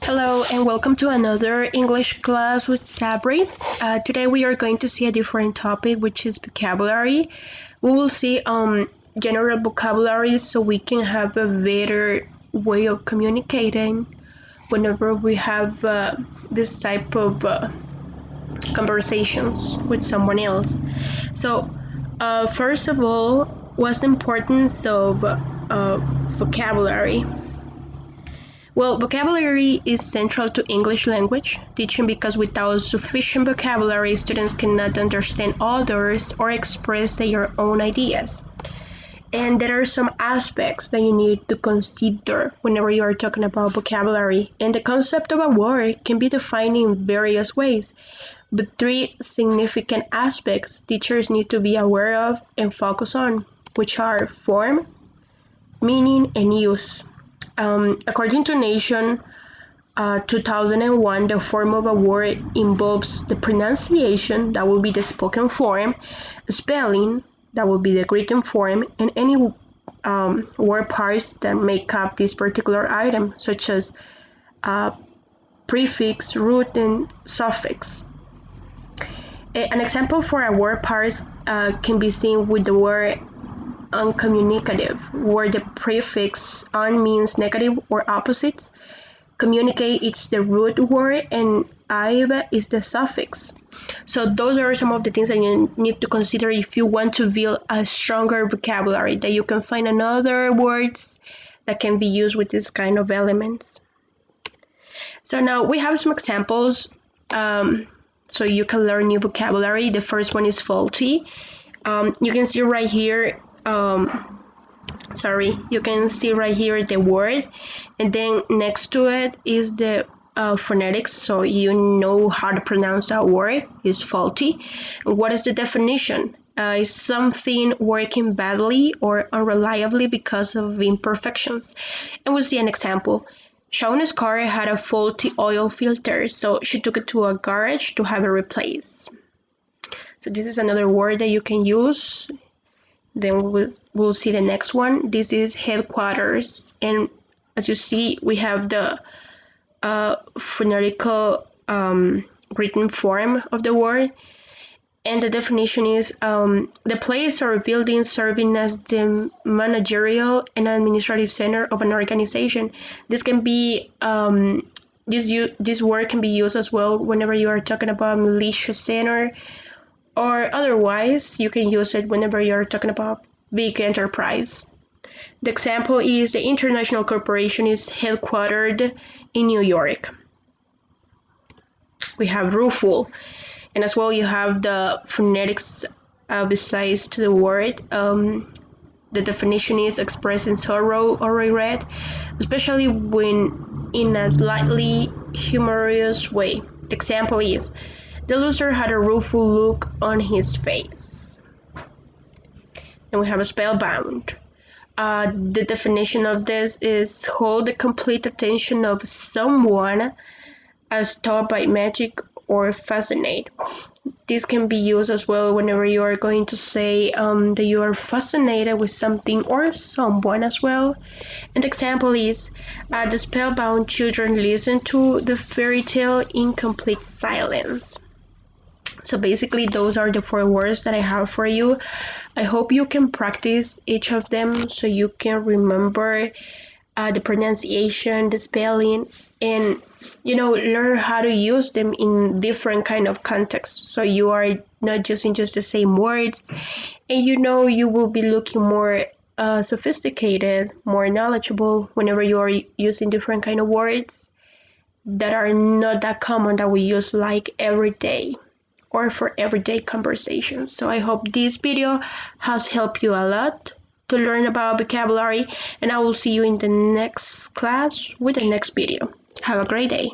Hello and welcome to another English class with Sabri. Today we are going to see a different topic, which is vocabulary. We will see general vocabulary so we can have a better way of communicating whenever we have this type of conversations with someone else. So, first of all, what's the importance of vocabulary? Well, vocabulary is central to English language teaching because without sufficient vocabulary, students cannot understand others or express their own ideas. And there are some aspects that you need to consider whenever you are talking about vocabulary. And the concept of a word can be defined in various ways, but three significant aspects teachers need to be aware of and focus on, which are form, meaning, and use. According to Nation 2001, the form of a word involves the pronunciation, that will be the spoken form, spelling, that will be the written form, and any word parts that make up this particular item, such as prefix, root, and suffix. An example for a word parts can be seen with the word uncommunicative, where the prefix "un" means negative or opposite. Communicate is the root word and "ive" is the suffix. So those are some of the things that you need to consider if you want to build a stronger vocabulary, that you can find another words that can be used with this kind of elements. So now we have some examples so you can learn new vocabulary. The first one is faulty. You can see right here you can see right here the word, and then next to it is the phonetics, so you know how to pronounce that word is faulty. What is the definition? Is something working badly or unreliably because of imperfections. And we'll see an example. Shauna's car had a faulty oil filter, so she took it to a garage to have it replaced. So this is another word that you can use. Then we'll see the next one. This is headquarters, and as you see, we have the phonetical written form of the word, and the definition is the place or building serving as the managerial and administrative center of an organization. This can be this word can be used as well whenever you are talking about militia center, or otherwise you can use it whenever you're talking about big enterprise. The example is the international corporation is headquartered in New York. We have rueful, and as well you have the phonetics besides to the word. The definition is expressing sorrow or regret, especially when in a slightly humorous way. The example is the loser had a rueful look on his face. Then we have a spellbound. The definition of this is hold the complete attention of someone as taught by magic or fascinate. This can be used as well whenever you are going to say that you are fascinated with something or someone as well. And the example is the spellbound children listen to the fairy tale in complete silence. So basically those are the 4 words that I have for you. I hope you can practice each of them so you can remember the pronunciation, the spelling, and learn how to use them in different kind of contexts. So you are not using just the same words, and you will be looking more sophisticated, more knowledgeable whenever you are using different kind of words that are not that common that we use like every day or for everyday conversations. So I hope this video has helped you a lot to learn about vocabulary, and I will see you in the next class with the next video. Have a great day.